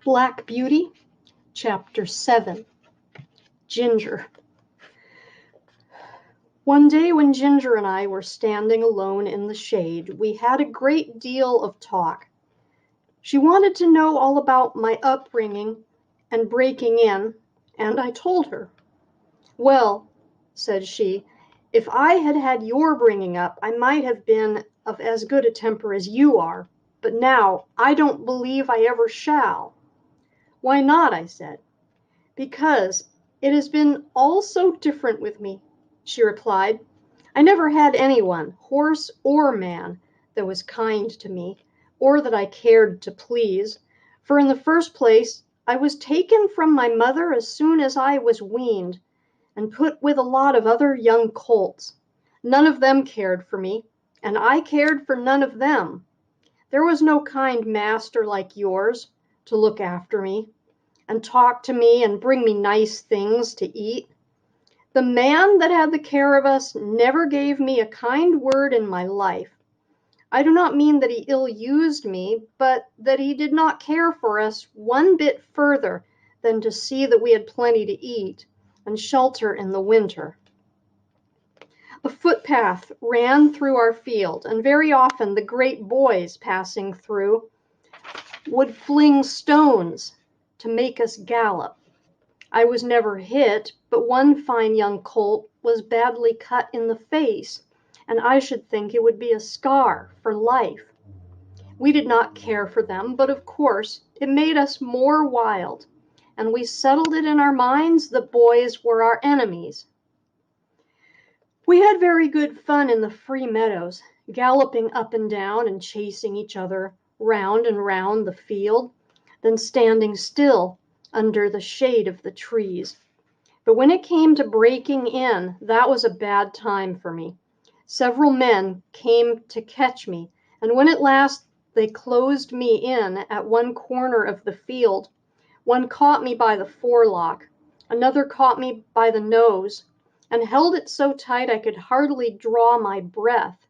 Black Beauty, Chapter 7. Ginger. One day when Ginger and I were standing alone in the shade, we had a great deal of talk. She wanted to know all about my upbringing and breaking in, and I told her. "Well," said she, "if I had had your bringing up, I might have been of as good a temper as you are, but now I don't believe I ever shall." "Why not?" I said. "Because it has been all so different with me," she replied. "I never had anyone, horse or man, that was kind to me, or that I cared to please, for in the first place I was taken from my mother as soon as I was weaned, and put with a lot of other young colts. None of them cared for me, and I cared for none of them. There was no kind master like yours to look after me, and talk to me and bring me nice things to eat. The man that had the care of us never gave me a kind word in my life. I do not mean that he ill-used me, but that he did not care for us one bit further than to see that we had plenty to eat and shelter in the winter. A footpath ran through our field, and very often the great boys passing through would fling stones to make us gallop. I was never hit, but one fine young colt was badly cut in the face, and I should think it would be a scar for life. We did not care for them, but of course it made us more wild, and we settled it in our minds that boys were our enemies. We had very good fun in the free meadows, galloping up and down and chasing each other round and round the field, then standing still under the shade of the trees. But when it came to breaking in, that was a bad time for me. Several men came to catch me, and when at last they closed me in at one corner of the field, one caught me by the forelock, another caught me by the nose, and held it so tight I could hardly draw my breath.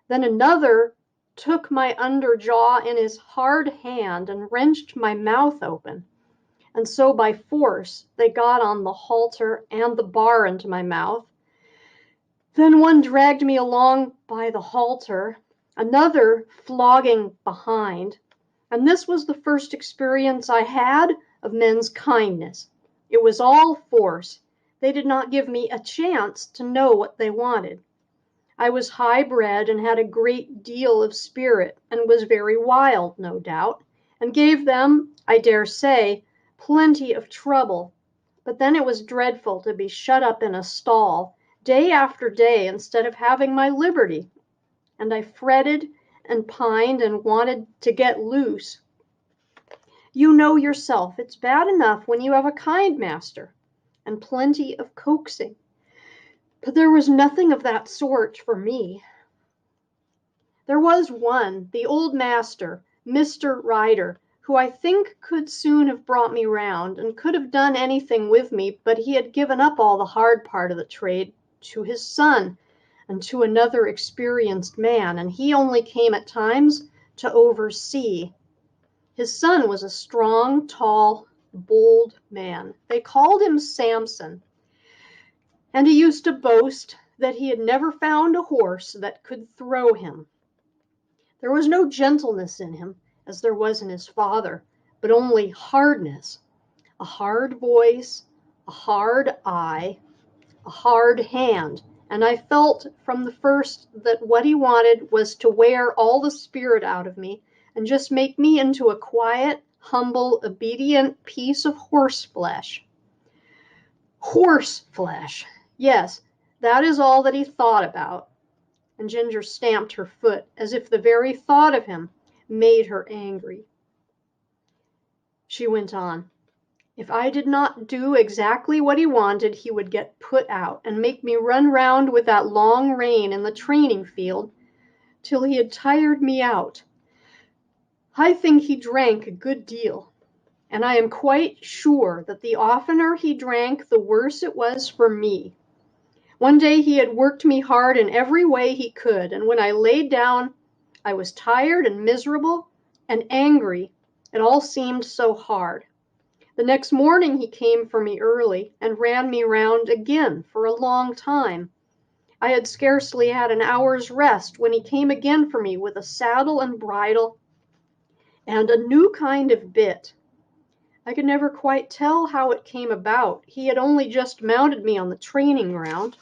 Then another took my under jaw in his hard hand and wrenched my mouth open. And so by force they got on the halter and the bar into my mouth. Then one dragged me along by the halter, another flogging behind, and this was the first experience I had of men's kindness. It was all force. They did not give me a chance to know what they wanted. I was high-bred and had a great deal of spirit, and was very wild, no doubt, and gave them, I dare say, plenty of trouble. But then it was dreadful to be shut up in a stall day after day instead of having my liberty, and I fretted and pined and wanted to get loose. You know yourself it's bad enough when you have a kind master and plenty of coaxing, but there was nothing of that sort for me. There was one, the old master, Mr. Ryder, who I think could soon have brought me round, and could have done anything with me, but he had given up all the hard part of the trade to his son and to another experienced man, and he only came at times to oversee. His son was a strong, tall, bold man. They called him Samson, and he used to boast that he had never found a horse that could throw him. There was no gentleness in him, as there was in his father, but only hardness, a hard voice, a hard eye, a hard hand, and I felt from the first that what he wanted was to wear all the spirit out of me and just make me into a quiet, humble, obedient piece of horseflesh. Horseflesh! Yes, that is all that he thought about. And Ginger stamped her foot as if the very thought of him made her angry. She went on. If I did not do exactly what he wanted, he would get put out and make me run round with that long rein in the training field till he had tired me out. I think he drank a good deal, and I am quite sure that the oftener he drank, the worse it was for me. One day he had worked me hard in every way he could, and when I laid down, I was tired and miserable and angry It all seemed so hard. The next morning he came for me early and ran me round again for a long time. I had scarcely had an hour's rest when he came again for me with a saddle and bridle and a new kind of bit. I could never quite tell how it came about. He had only just mounted me on the training ground,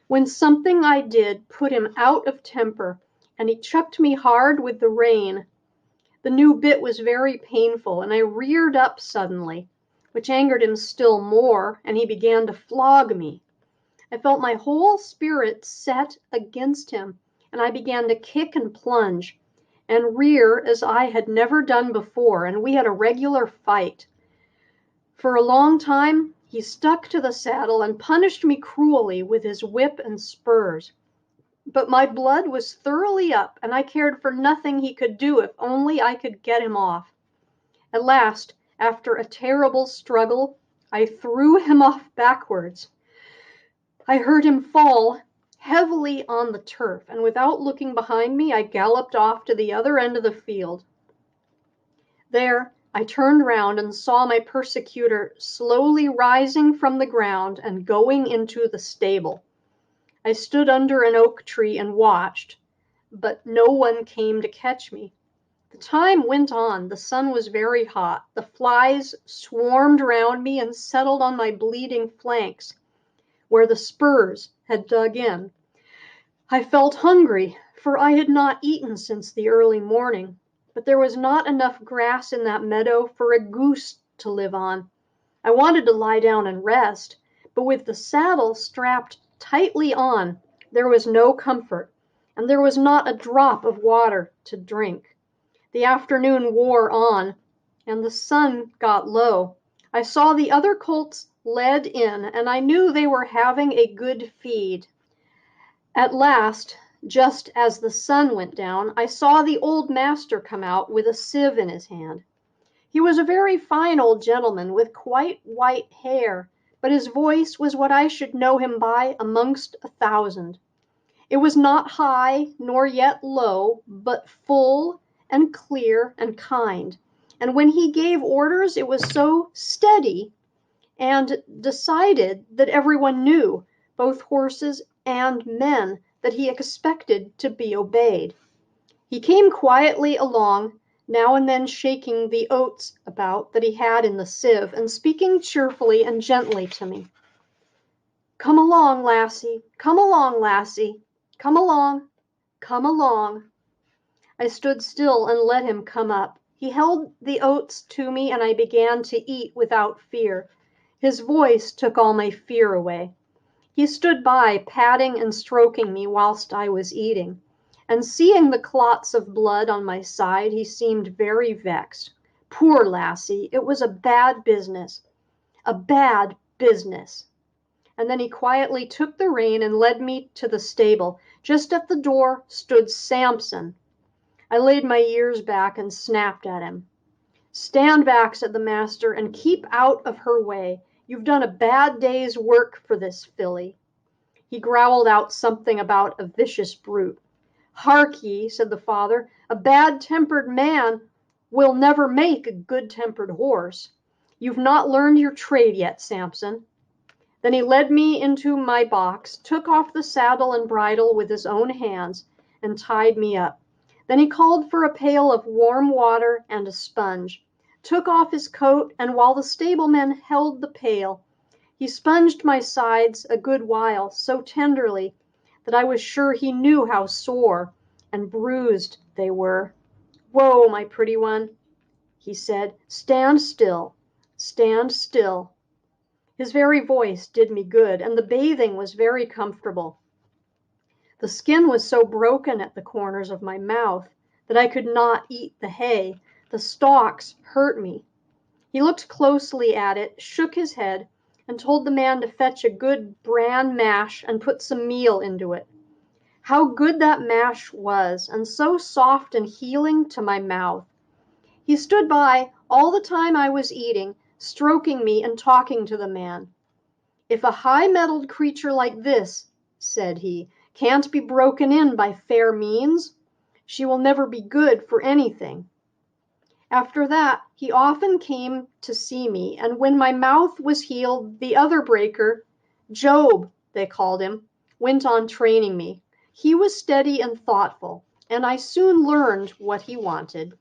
when something I did put him out of temper, and he chucked me hard with the rein. The new bit was very painful, and I reared up suddenly, which angered him still more, and he began to flog me. I felt my whole spirit set against him, and I began to kick and plunge and rear as I had never done before, and we had a regular fight. For a long time he stuck to the saddle and punished me cruelly with his whip and spurs. But my blood was thoroughly up, and I cared for nothing he could do if only I could get him off. At last, after a terrible struggle, I threw him off backwards. I heard him fall heavily on the turf, and without looking behind me, I galloped off to the other end of the field. There, I turned round and saw my persecutor slowly rising from the ground and going into the stable. I stood under an oak tree and watched, but no one came to catch me. The time went on. The sun was very hot. The flies swarmed round me and settled on my bleeding flanks, where the spurs had dug in. I felt hungry, for I had not eaten since the early morning, but there was not enough grass in that meadow for a goose to live on. I wanted to lie down and rest, but with the saddle strapped tightly on, there was no comfort, and there was not a drop of water to drink. The afternoon wore on, and the sun got low. I saw the other colts led in, and I knew they were having a good feed. At last, just as the sun went down, I saw the old master come out with a sieve in his hand. He was a very fine old gentleman with quite white hair, but his voice was what I should know him by amongst 1,000. It was not high nor yet low, but full and clear and kind. And when he gave orders, it was so steady and decided that everyone knew, both horses and men, that he expected to be obeyed. He came quietly along, now and then shaking the oats about that he had in the sieve, and speaking cheerfully and gently to me. "Come along, lassie, come along, lassie, come along, come along." I stood still and let him come up. He held the oats to me, and I began to eat without fear. His voice took all my fear away. He stood by, patting and stroking me whilst I was eating, and seeing the clots of blood on my side, he seemed very vexed. Poor lassie, it was a bad business, a bad business. And then he quietly took the rein and led me to the stable. Just at the door stood Samson. I laid my ears back and snapped at him. "Stand back," said the master, "and keep out of her way. You've done a bad day's work for this filly." He growled out something about a vicious brute. "Hark ye," said the father, "a bad-tempered man will never make a good-tempered horse. You've not learned your trade yet, Samson." Then he led me into my box, took off the saddle and bridle with his own hands, and tied me up. Then he called for a pail of warm water and a sponge, took off his coat, and while the stablemen held the pail, he sponged my sides a good while, so tenderly that I was sure he knew how sore and bruised they were. "Whoa, my pretty one," he said, "stand still, stand still." His very voice did me good, and the bathing was very comfortable. The skin was so broken at the corners of my mouth that I could not eat the hay. The stalks hurt me. He looked closely at it, shook his head, and told the man to fetch a good bran mash and put some meal into it. How good that mash was, and so soft and healing to my mouth. He stood by all the time I was eating, stroking me and talking to the man. "If a high-mettled creature like this," said he, "can't be broken in by fair means, she will never be good for anything." After that, he often came to see me, and when my mouth was healed, the other breaker, Job, they called him, went on training me. He was steady and thoughtful, and I soon learned what he wanted.